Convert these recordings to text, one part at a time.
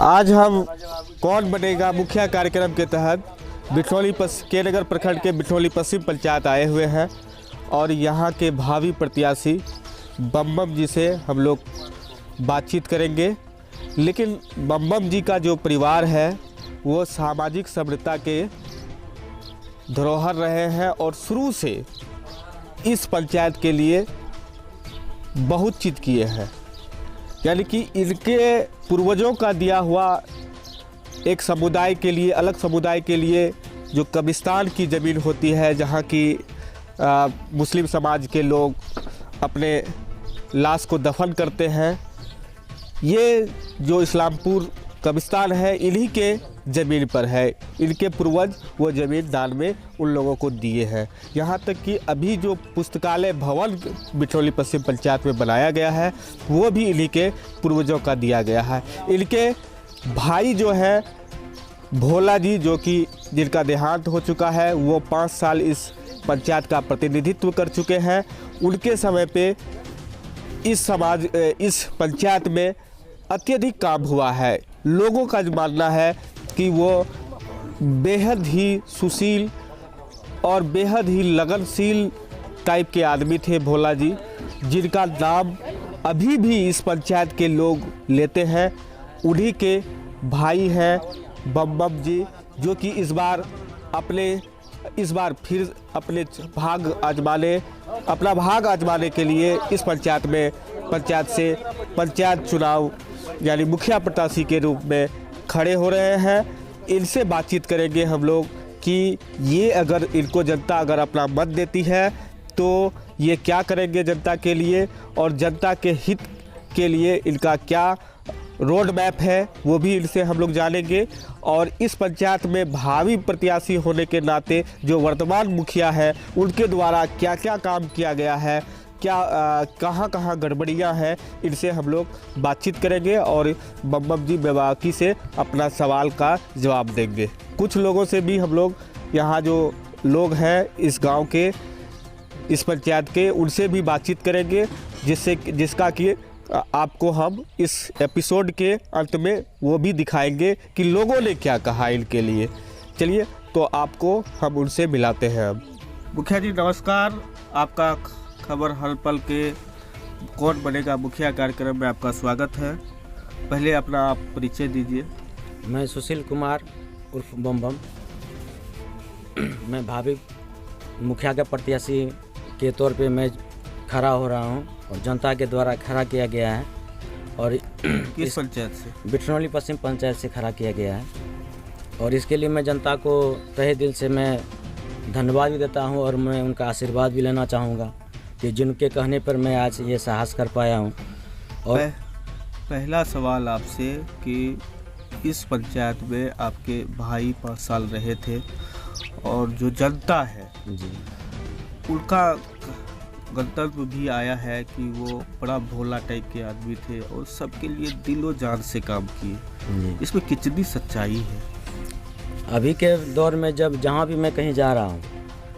आज हम कौन बनेगा मुखिया कार्यक्रम के तहत के नगर प्रखंड के बिठौली पश्चिम पंचायत आए हुए हैं और यहाँ के भावी प्रत्याशी बम जी से हम लोग बातचीत करेंगे। लेकिन बम जी का जो परिवार है वो सामाजिक समरसता के धरोहर रहे हैं और शुरू से इस पंचायत के लिए बहुत चीज़ किए हैं। यानी कि इनके पूर्वजों का दिया हुआ एक समुदाय के लिए, अलग समुदाय के लिए जो कब्रिस्तान की ज़मीन होती है, जहाँ की मुस्लिम समाज के लोग अपने लाश को दफन करते हैं, ये जो इस्लामपुर कब्रिस्तान है इन्हीं के ज़मीन पर है। इनके पूर्वज वो ज़मीन दान में उन लोगों को दिए हैं। यहाँ तक कि अभी जो पुस्तकालय भवन बिठौली पश्चिम पंचायत में बनाया गया है वो भी इन्हीं के पूर्वजों का दिया गया है। इनके भाई जो है भोला जी, जो कि जिनका देहांत हो चुका है, वो 5 साल इस पंचायत का प्रतिनिधित्व कर चुके हैं। उनके समय पे इस पंचायत में अत्यधिक काम हुआ है। लोगों का मानना है कि वो बेहद ही सुशील और बेहद ही लगनशील टाइप के आदमी थे भोला जी, जिनका नाम अभी भी इस पंचायत के लोग लेते हैं। उन्हीं के भाई हैं बम जी, जो कि इस बार फिर अपना भाग आजमाने के लिए इस पंचायत चुनाव यानी मुखिया प्रत्याशी के रूप में खड़े हो रहे हैं। इनसे बातचीत करेंगे हम लोग कि ये इनको जनता अगर अपना मत देती है तो ये क्या करेंगे जनता के लिए, और जनता के हित के लिए इनका क्या रोड मैप है वो भी इनसे हम लोग जानेंगे। और इस पंचायत में भावी प्रत्याशी होने के नाते जो वर्तमान मुखिया है उनके द्वारा क्या क्या काम किया गया है, कहाँ गड़बड़ियाँ हैं, इनसे हम लोग बातचीत करेंगे और बम जी बेबाकी से अपना सवाल का जवाब देंगे। कुछ लोगों से भी हम लोग, यहाँ जो लोग हैं इस गांव के, इस पंचायत के, उनसे भी बातचीत करेंगे, जिसका कि आपको हम इस एपिसोड के अंत में वो भी दिखाएंगे कि लोगों ने क्या कहा इनके लिए। चलिए तो आपको हम उनसे मिलाते हैं। अब मुखिया जी नमस्कार, आपका खबर हर पल के कौन बनेगा मुखिया कार्यक्रम में आपका स्वागत है। पहले अपना आप परिचय दीजिए। मैं सुशील कुमार उर्फ बम मैं भावी मुखिया के प्रत्याशी के तौर पे मैं खड़ा हो रहा हूं और जनता के द्वारा खड़ा किया गया है। और किस पंचायत से? बिठनौली पश्चिम पंचायत से खड़ा किया गया है। और इसके लिए मैं जनता को तहे दिल से मैं धन्यवाद भी देता हूं और मैं उनका आशीर्वाद भी लेना चाहूँगा कि जिनके कहने पर मैं आज ये साहस कर पाया हूं। और पहला सवाल आपसे कि इस पंचायत में आपके भाई 5 साल रहे थे और जो जनता है जी, उनका गंतव्य भी आया है कि वो बड़ा भोला टाइप के आदमी थे और सबके लिए दिलो जान से काम किए। इसमें कितनी सच्चाई है? अभी के दौर में जहाँ भी मैं कहीं जा रहा हूँ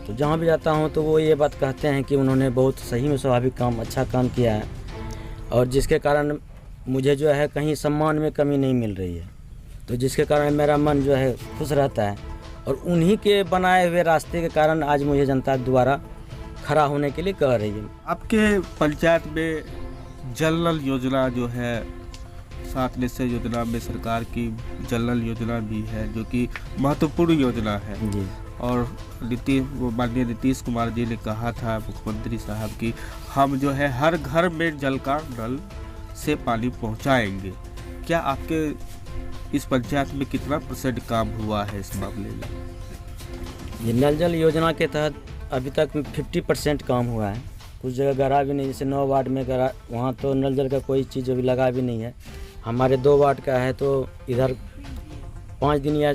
तो जहाँ भी जाता हूँ तो वो ये बात कहते हैं कि उन्होंने बहुत सही में स्वाभाविक काम, अच्छा काम किया है, और जिसके कारण मुझे जो है कहीं सम्मान में कमी नहीं मिल रही है। तो जिसके कारण मेरा मन जो है खुश रहता है और उन्हीं के बनाए हुए रास्ते के कारण आज मुझे जनता द्वारा खड़ा होने के लिए कह रही है। आपके पंचायत में जल नल योजना जो है, 7 निश्चय योजना में सरकार की जल नल योजना भी है, जो कि महत्वपूर्ण योजना है जी। और माननीय नीतीश कुमार जी ने कहा था, मुख्यमंत्री साहब, की हम जो है हर घर में जल का नल से पानी पहुंचाएंगे। क्या आपके इस पंचायत में कितना % काम हुआ है इस मामले में? ये नल जल योजना के तहत अभी तक 50% काम हुआ है। कुछ जगह गरा भी नहीं, जैसे 9 वार्ड में गरा, वहाँ तो नल जल का कोई चीज़ अभी लगा भी नहीं है। हमारे 2 वार्ड का है तो इधर 5 दिन या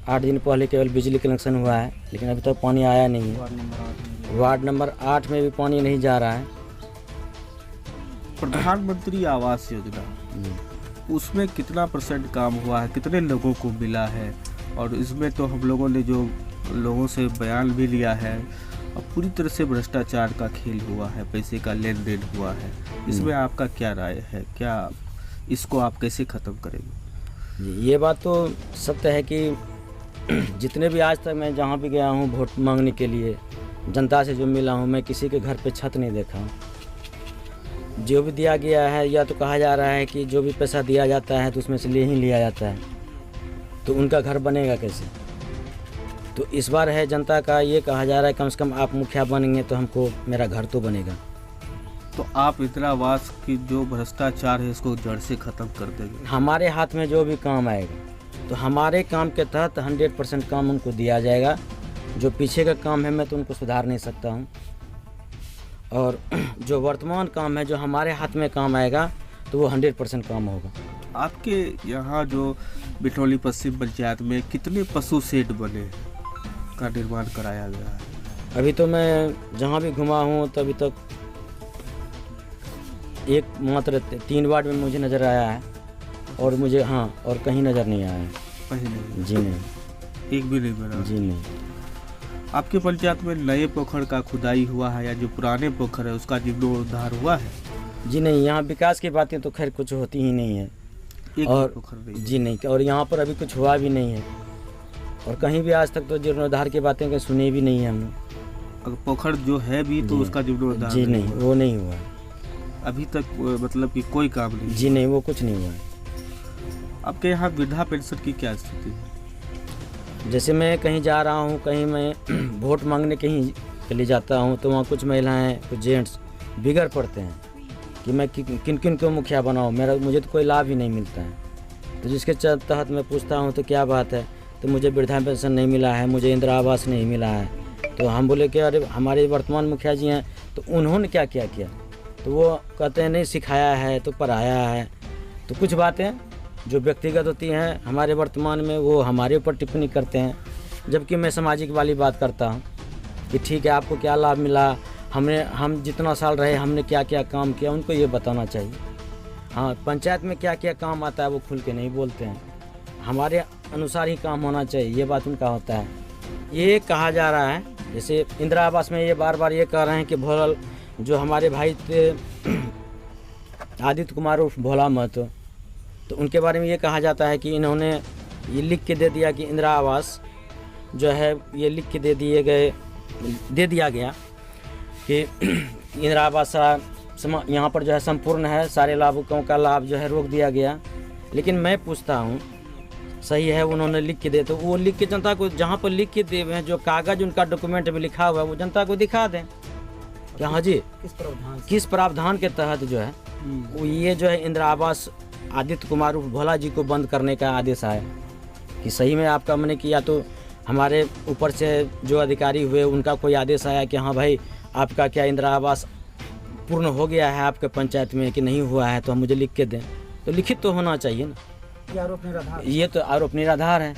8 दिन पहले केवल बिजली कनेक्शन हुआ है, लेकिन अभी तक पानी आया नहीं है। वार्ड नंबर 8 में भी पानी नहीं जा रहा है। प्रधानमंत्री आवास योजना, उसमें कितना % काम हुआ है, कितने लोगों को मिला है? और इसमें तो हम लोगों ने जो लोगों से बयान भी लिया है, और पूरी तरह से भ्रष्टाचार का खेल हुआ है, पैसे का लेन देन हुआ है। इसमें आपका क्या राय है? क्या इसको आप कैसे ख़त्म करेंगे? ये बात तो सत्य है कि जितने भी आज तक मैं जहाँ भी गया हूँ वोट मांगने के लिए, जनता से जो मिला हूँ, मैं किसी के घर पे छत नहीं देखा हूँ। जो भी दिया गया है, या तो कहा जा रहा है कि जो भी पैसा दिया जाता है तो उसमें से ले ही लिया जाता है, तो उनका घर बनेगा कैसे। तो इस बार है जनता का ये कहा जा रहा है कम से कम आप मुखिया बनेंगे तो हमको मेरा घर तो बनेगा। तो आप इंदिरा आवास की जो भ्रष्टाचार है इसको जड़ से ख़त्म कर देंगे? हमारे हाथ में जो भी काम आएगा तो हमारे काम के तहत 100% काम उनको दिया जाएगा। जो पीछे का काम है मैं तो उनको सुधार नहीं सकता हूँ, और जो वर्तमान काम है जो हमारे हाथ में काम आएगा तो वो 100% काम होगा। आपके यहाँ जो बिठौली पश्चिम पंचायत में कितने पशु शेड बने का निर्माण कराया गया है? अभी तो मैं जहाँ भी घुमा हूँ तभी तक एक मात्र 3 वार्ड में मुझे नज़र आया है, और मुझे और कहीं नज़र नहीं आया है। पहले जी नहीं, एक भी नहीं बना? जी नहीं। आपके पंचायत में नए पोखर का खुदाई हुआ है या जो पुराने पोखर है उसका जीर्णोद्धार हुआ है? जी नहीं, यहाँ विकास की बातें तो खैर कुछ होती ही नहीं है, एक और पोखर नहीं? जी नहीं, और यहाँ पर अभी कुछ हुआ भी नहीं है, और कहीं भी आज तक तो जीर्णोद्धार की बातें कहीं सुनी भी नहीं है हमने। अगर पोखर जो है भी तो उसका जीर्णोद्धार जी नहीं, हुआ? वो नहीं हुआ है अभी तक, मतलब कि कोई काम नहीं? जी नहीं, वो कुछ नहीं हुआ है। आपके यहाँ वृद्धा पेंशन की क्या स्थिति है? जैसे मैं कहीं जा रहा हूँ, कहीं मैं वोट मांगने कहीं के लिए जाता हूँ, तो वहाँ कुछ महिलाएं, कुछ जेंट्स बिगड़ पड़ते हैं कि मैं किन किन को मुखिया बनाऊँ, मुझे तो कोई लाभ ही नहीं मिलता है। तो जिसके तहत मैं पूछता हूँ तो क्या बात है, तो मुझे वृद्धा पेंशन नहीं मिला है, मुझे इंदिरा आवास नहीं मिला है। तो हम बोले कि अरे हमारे वर्तमान मुखिया जी हैं, तो उन्होंने क्या क्या किया? तो वो कहते हैं नहीं सिखाया है तो पढ़ाया है। तो कुछ बातें जो व्यक्तिगत होती हैं हमारे वर्तमान में वो हमारे ऊपर टिप्पणी करते हैं, जबकि मैं सामाजिक वाली बात करता हूँ कि ठीक है आपको क्या लाभ मिला, हम जितना साल रहे हमने क्या क्या काम किया, उनको ये बताना चाहिए। हाँ, पंचायत में क्या क्या काम आता है वो खुल के नहीं बोलते हैं, हमारे अनुसार ही काम होना चाहिए, ये बात उनका होता है। ये कहा जा रहा है जैसे इंदिरा आवास में ये बार बार ये कह रहे हैं कि भोला जो हमारे भाई थे आदित्य कुमार उर्फ भोला महतो, तो उनके बारे में ये कहा जाता है कि इन्होंने ये लिख के दे दिया कि इंदिरा आवास जो है ये लिख के दे दिया गया कि इंदिरा आवास यहाँ पर जो है संपूर्ण है, सारे लाभुकों का लाभ जो है रोक दिया गया। लेकिन मैं पूछता हूँ सही है उन्होंने लिख के दे, तो वो लिख के जनता को जहाँ पर लिख के दे हैं जो कागज़ उनका डॉक्यूमेंट में लिखा हुआ है वो जनता को दिखा दें कि हाँ जी किस प्रावधान के तहत जो है वो ये जो है इंदिरा आवास आदित्य कुमार भोला जी को बंद करने का आदेश आया कि सही में आपका मैंने किया, तो हमारे ऊपर से जो अधिकारी हुए उनका कोई आदेश आया कि हाँ भाई आपका क्या इंदिरा आवास पूर्ण हो गया है आपके पंचायत में कि नहीं हुआ है, तो मुझे लिख के दें। तो लिखित तो होना चाहिए ना, ये तो आरोप निराधार है।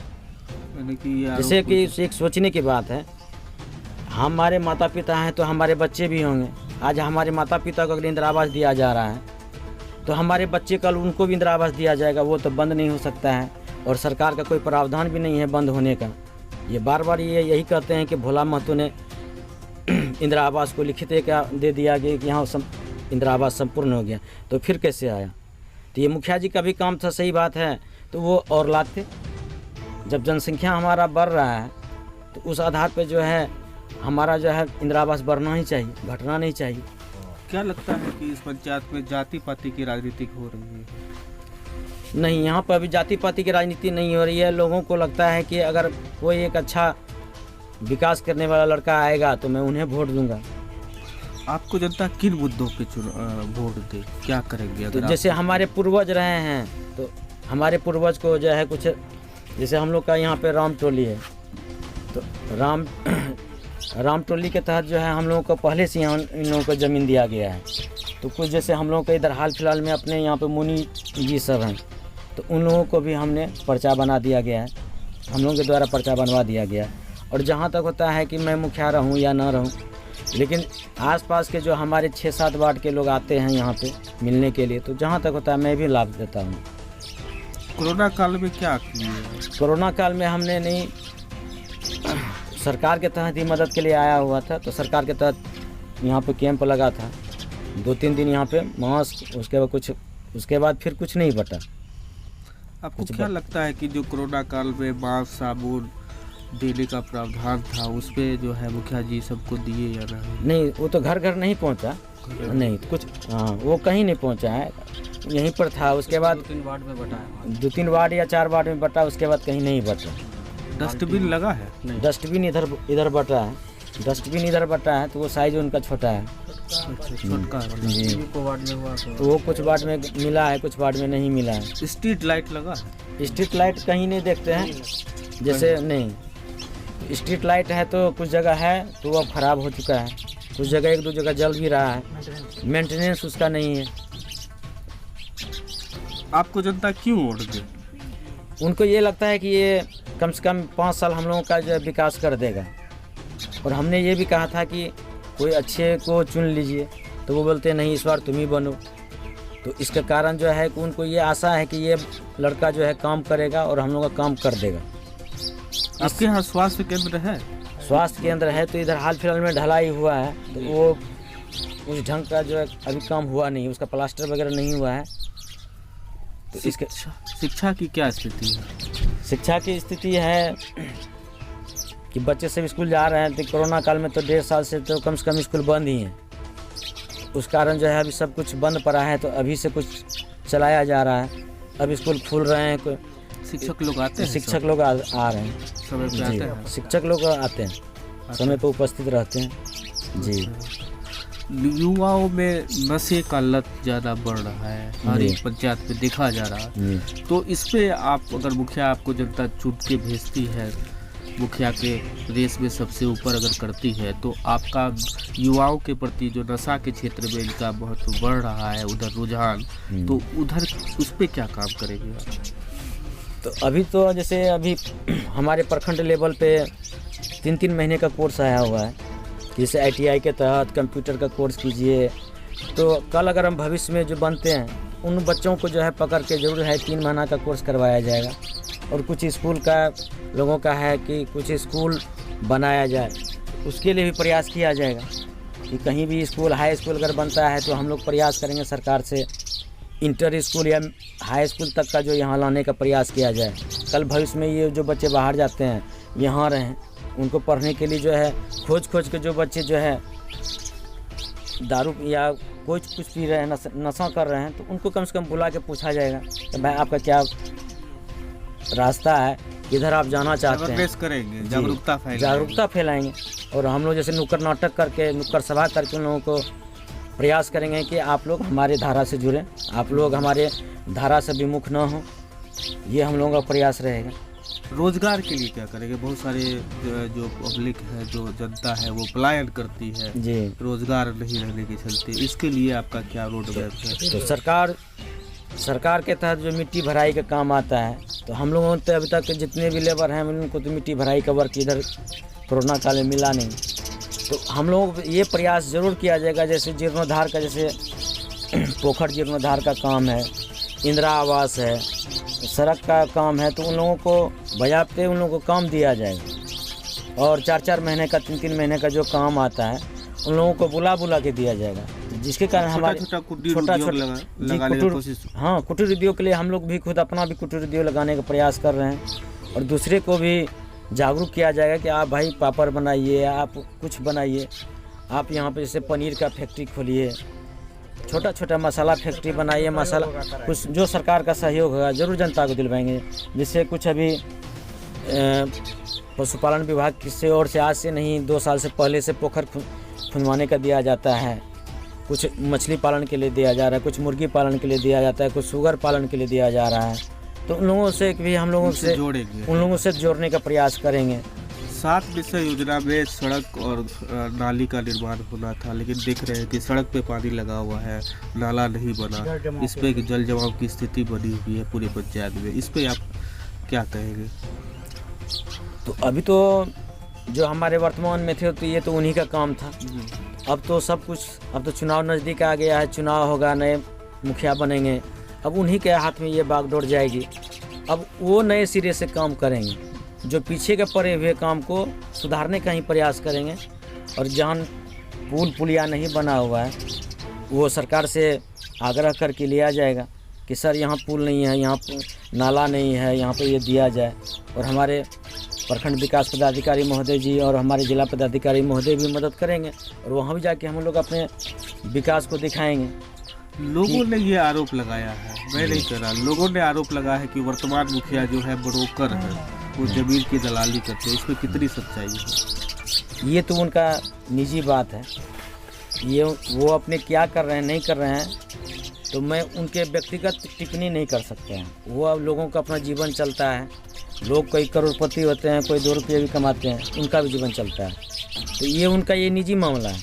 जैसे कि एक सोचने की बात है, हमारे माता पिता हैं तो हमारे बच्चे भी होंगे। आज हमारे माता पिता को अगर इंदिरा आवास दिया जा रहा है तो हमारे बच्चे कल उनको भी इंदिरा आवास दिया जाएगा, वो तो बंद नहीं हो सकता है, और सरकार का कोई प्रावधान भी नहीं है बंद होने का। ये बार बार ये यही कहते हैं कि भोला महतो ने इंदिरा आवास को लिखित दे दिया गया कि यहाँ इंदिरा आवास संपूर्ण हो गया, तो फिर कैसे आया? तो ये मुखिया जी का भी काम था, सही बात है, तो वो और लाते। जब जनसंख्या हमारा बढ़ रहा है तो उस आधार पे जो है हमारा जो है इंदिरा आवास बढ़ना ही चाहिए, घटना नहीं चाहिए। क्या लगता है कि इस पंचायत में जाति पाति की राजनीति हो रही है? नहीं, यहाँ पर अभी जाति पाति की राजनीति नहीं हो रही है। लोगों को लगता है कि अगर कोई एक अच्छा विकास करने वाला लड़का आएगा तो मैं उन्हें वोट दूंगा। आपको जनता किन मुद्दों पे वोट दे, क्या करेंगे? तो जैसे हमारे पूर्वज रहे हैं, तो हमारे पूर्वज को जो है कुछ, जैसे हम लोग का यहाँ पे राम टोली है, तो राम टोली के तहत जो है हम लोगों को पहले से यहाँ इन लोगों को ज़मीन दिया गया है। तो कुछ जैसे हम लोगों को इधर हाल फिलहाल में अपने यहाँ पे मुनि जी सब हैं, तो उन लोगों को भी हमने पर्चा बना दिया गया है, हम लोगों के द्वारा पर्चा बनवा दिया गया है। और जहाँ तक होता है कि मैं मुखिया रहूँ या ना रहूँ, लेकिन आसपास के जो हमारे 6-7 वार्ड के लोग आते हैं यहाँ पे मिलने के लिए, तो जहाँ तक होता है मैं भी लाभ देता हूँ। कोरोना काल में क्या किया? कोरोना काल में हमने नहीं, सरकार के तहत ही मदद के लिए आया हुआ था, तो सरकार के तहत यहाँ पे कैंप लगा था 2-3 दिन यहाँ पे मास्क, उसके बाद फिर कुछ नहीं बटा। आपको क्या लगता है कि जो कोरोना काल में मास्क साबुन देने का प्रावधान था उस पे जो है मुखिया जी सबको दिए या नहीं, वो तो घर घर नहीं पहुंचा, नहीं कुछ, हाँ वो कहीं नहीं पहुंचा है, यहीं पर था। उसके बाद 2-3 वार्ड में बटा है, 2-3 वार्ड या 4 वार्ड में बटा, उसके बाद कहीं नहीं बटा। डस्टबिन लगा है? डस्टबिन इधर बटा है, डस्टबिन इधर बटा है, तो वो साइज उनका छोटा है। छोटका जी, को वार्ड में हुआ तो वो कुछ वार्ड में मिला है, कुछ वार्ड में नहीं मिला है। स्ट्रीट लाइट लगा है? स्ट्रीट लाइट कहीं नहीं देखते हैं, जैसे नहीं स्ट्रीट लाइट है तो कुछ जगह है तो वो अब ख़राब हो चुका है, कुछ जगह 1-2 जगह जल भी रहा है, मेंटेनेंस उसका नहीं है। आपको जनता क्यों वोट दे? उनको ये लगता है कि ये कम से कम 5 साल हम लोगों का जो है विकास कर देगा। और हमने ये भी कहा था कि कोई अच्छे को चुन लीजिए, तो वो बोलते नहीं इस बार तुम ही बनो। तो इसका कारण जो है कि उनको ये आशा है कि ये लड़का जो है काम करेगा और हम लोग का काम कर देगा। आपके यहाँ स्वास्थ्य केंद्र है? स्वास्थ्य केंद्र है, तो इधर हाल फिलहाल में ढलाई हुआ है, तो वो उस ढंग का जो है अभी काम हुआ नहीं, उसका प्लास्टर वगैरह नहीं हुआ है। तो इसके शिक्षा की क्या स्थिति है? शिक्षा की स्थिति है कि बच्चे सब स्कूल जा रहे हैं, तो कोरोना काल में तो 1.5 साल से तो कम स्कूल बंद ही हैं। उस कारण जो है अभी सब कुछ बंद पड़ा है, तो अभी से कुछ चलाया जा रहा है। अब स्कूल खुल रहे हैं, शिक्षक लोग आते हैं? शिक्षक लोग आ रहे हैं, समय पे आते हैं? शिक्षक लोग आते हैं, समय पर उपस्थित रहते हैं जी। युवाओं में नशे का लत ज़्यादा बढ़ रहा है, हर एक पंचायत में देखा जा रहा है। तो इस पे आप अगर मुखिया आपको जनता चुन के भेजती है, मुखिया के रेस में सबसे ऊपर अगर करती है, तो आपका युवाओं के प्रति जो नशा के क्षेत्र में इनका महत्व बढ़ रहा है, उधर रुझान, तो उधर उस पर क्या काम करेंगे आप? तो अभी तो जैसे अभी हमारे प्रखंड लेवल पे 3-3 महीने का कोर्स आया हुआ है, जैसे ITI के तहत कंप्यूटर का कोर्स कीजिए। तो कल अगर हम भविष्य में जो बनते हैं उन बच्चों को जो है पकड़ के जरूर है 3 महीना का कोर्स करवाया जाएगा। और कुछ स्कूल का लोगों का है कि कुछ स्कूल बनाया जाए, उसके लिए भी प्रयास किया जाएगा कि कहीं भी स्कूल हाई स्कूल अगर बनता है तो हम लोग प्रयास करेंगे सरकार से इंटर स्कूल या हाई स्कूल तक का जो यहाँ लाने का प्रयास किया जाए। कल भविष्य में ये जो बच्चे बाहर जाते हैं यहाँ रहें, उनको पढ़ने के लिए जो है खोज के जो बच्चे जो है दारू या कुछ पी रहे हैं, नशा कर रहे हैं, तो उनको कम से कम बुला के पूछा जाएगा कि भाई आपका क्या रास्ता है, किधर आप जाना चाहते हैं। करेंगे, जागरूकता फैलाएंगे। और हम लोग जैसे नुक्कड़ नाटक करके, नुक्कड़ सभा करके उन लोगों को प्रयास करेंगे कि आप लोग हमारे धारा से जुड़ें, आप लोग हमारे धारा से विमुख न हो, ये हम लोगों का प्रयास रहेगा। रोजगार के लिए क्या करेंगे? बहुत सारे जो पब्लिक है, जो जनता है, वो पलायन करती है जी, रोजगार नहीं रहने के चलते, इसके लिए आपका क्या रोड मैप है? तो सरकार के तहत जो मिट्टी भराई का काम आता है, तो हम लोगों ने अभी तक जितने भी लेबर हैं उनको तो मिट्टी भराई का वर्क इधर कोरोना काल में मिला नहीं। तो हम लोग ये प्रयास ज़रूर किया जाएगा, जैसे जीर्णोद्धार का, जैसे पोखर जीर्णोद्धार का काम है, इंदिरा आवास है, सड़क का काम है, तो उन लोगों को बजाते उन लोगों को काम दिया जाएगा। और 4-4 महीने का 3-3 महीने का जो काम आता है उन लोगों को बुला के दिया जाएगा, जिसके कारण हमारे कुटीर उद्योग के लिए हम लोग भी खुद अपना भी कुटीर उद्योग लगाने का प्रयास कर रहे हैं। और दूसरे को भी जागरूक किया जाएगा कि आप भाई पापड़ बनाइए, आप कुछ बनाइए, आप यहाँ पे जैसे पनीर का फैक्ट्री खोलिए, छोटा मसाला फैक्ट्री बनाइए, मसाला कुछ जो सरकार का सहयोग होगा जरूर जनता को दिलवाएंगे। जिससे कुछ अभी पशुपालन विभाग की ओर से आज से नहीं 2 साल से पहले से पोखर खुनवाने का दिया जाता है, कुछ मछली पालन के लिए दिया जा रहा है, कुछ मुर्गी पालन के लिए दिया जाता है, कुछ शुगर पालन के लिए दिया जा रहा है। तो उन लोगों से भी हम लोगों से उन लोगों से जोड़ने का प्रयास करेंगे। 7 विषय योजना में सड़क और नाली का निर्माण होना था, लेकिन देख रहे हैं कि सड़क पे पानी लगा हुआ है, नाला नहीं बना, इस पे जल जमाव की स्थिति बनी हुई है पूरे पंचायत में। इस पे आप क्या कहेंगे? तो अभी तो जो हमारे वर्तमान में थे तो ये तो उन्हीं का काम था। अब तो सब कुछ, अब तो चुनाव नज़दीक आ गया है, चुनाव होगा, नए मुखिया बनेंगे, अब उन्हीं के हाथ में ये बागडोर जाएगी। अब वो नए सिरे से काम करेंगे, जो पीछे के पड़े हुए काम को सुधारने का ही प्रयास करेंगे। और जहाँ पुलिया नहीं बना हुआ है वो सरकार से आग्रह करके लिया जाएगा कि सर यहाँ पुल नहीं है, यहाँ नाला नहीं है, यहाँ पे ये दिया जाए। और हमारे प्रखंड विकास पदाधिकारी महोदय जी और हमारे जिला पदाधिकारी महोदय भी मदद करेंगे और वहाँ भी जाके हम लोग अपने विकास को दिखाएंगे। लोगों ने ये आरोप लगाया है, मैं नहीं कर रहा, लोगों ने आरोप लगाया है कि वर्तमान मुखिया जो है ब्रोकर है, वो जमीन की दलाली करते हैं। इसमें कितनी सच्चाई है? ये तो उनका निजी बात है, ये वो अपने क्या कर रहे हैं नहीं कर रहे हैं तो मैं उनके व्यक्तिगत टिप्पणी नहीं कर सकते हैं। वो अब लोगों का अपना जीवन चलता है, लोग कोई करोड़पति होते हैं, कोई 2 रुपये भी कमाते हैं, उनका भी जीवन चलता है। तो ये उनका ये निजी मामला है।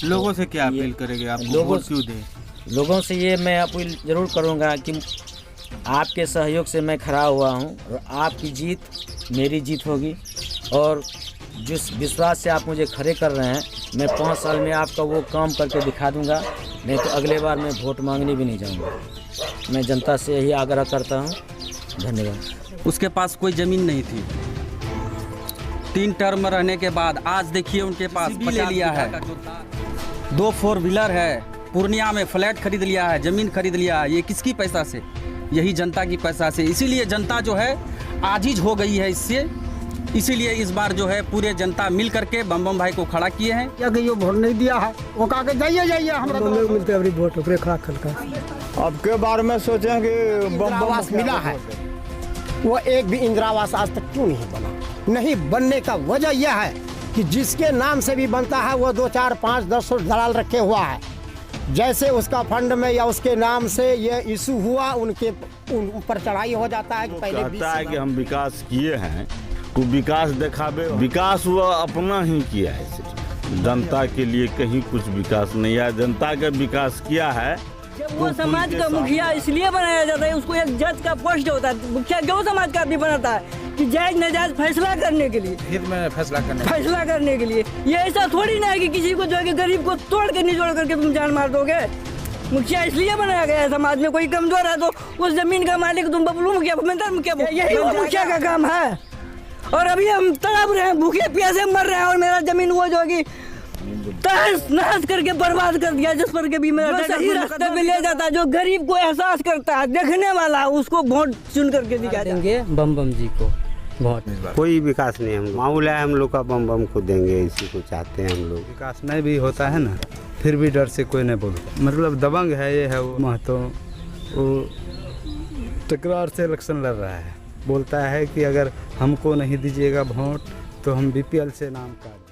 लोगों से क्या अपील करेंगे आप? लोगों क्यों दें? लोगों से ये मैं अपील ज़रूर करूँगा कि आपके सहयोग से मैं खड़ा हुआ हूँ और आपकी जीत मेरी जीत होगी। और जिस विश्वास से आप मुझे खड़े कर रहे हैं, मैं 5 साल में आपका वो काम करके दिखा दूंगा, नहीं तो अगले बार मैं वोट मांगने भी नहीं जाऊंगा। मैं जनता से यही आग्रह करता हूं। धन्यवाद। उसके पास कोई ज़मीन नहीं थी, 3 टर्म रहने के बाद आज देखिए उनके पास भी ले लिया है, 2 4 व्हीलर है, पूर्णिया में फ्लैट खरीद लिया है, ज़मीन खरीद लिया है। ये किसकी पैसा से? यही जनता की पैसा से। इसीलिए जनता जो है आजिज हो गई है इससे। इसीलिए इस बार जो है पूरे जनता मिल करके बम भाई को खड़ा किए हैं। या कि यो वोट नहीं दिया है, वो कहा के जाइए हमरा तो मिलते अभी वोट ओकरे खड़ा करके। अब के बारे में सोचें कि बम आवास मिला है, वो एक भी इंदिरा आवास आज तक क्यों नहीं बना? नहीं बनने का वजह यह है कि जिसके नाम से भी बनता है वो 2 4 5 10 दलाल रखे हुआ है। जैसे उसका फंड में या उसके नाम से ये इशू हुआ, उनके ऊपर चढ़ाई हो जाता है कि पहले कहता है कि हम विकास किए हैं, तो विकास दिखावे। विकास वो अपना ही किया है, सिर्फ जनता के लिए कहीं कुछ विकास नहीं है। जनता का विकास किया है। वो समाज का मुखिया इसलिए बनाया जाता है, उसको एक जज का पोस्ट होता है। मुखिया क्यों समाज का आदमी बनाता है कि जायज नाजायज फैसला करने के लिए, हित में फैसला करने के लिए। ये ऐसा थोड़ी ना है कि किसी को जो है कि गरीब को तोड़ के निचोड़ करके तुम जान मार दोगे। मुखिया इसलिए बनाया गया है, समाज में कोई कमजोर है तो उस जमीन का मालिक तुम बबलू मुखिया, यही वो मुखिया का काम है। और अभी हम तड़प रहे हैं, भूखे प्यासे मर रहे हैं और मेरा जमीन वो जो कि तहस नहस करके बर्बाद कर दिया। जिस पर के भी मेरा सही रास्ते पे ले जाता है, जो गरीब को एहसास करता है, देखने वाला, उसको वोट चुन करके दिखा देंगे बम जी को वोट। कोई विकास नहीं, हम मामूल है हम लोग का, बम को देंगे, इसी को चाहते हैं हम लोग। विकास नहीं भी होता है ना, फिर भी डर से कोई नहीं बोलता। मतलब दबंग है, ये है वो महतो, वो तकरार से इलेक्शन लड़ रहा है। बोलता है कि अगर हमको नहीं दीजिएगा वोट तो हम BPL से नाम काट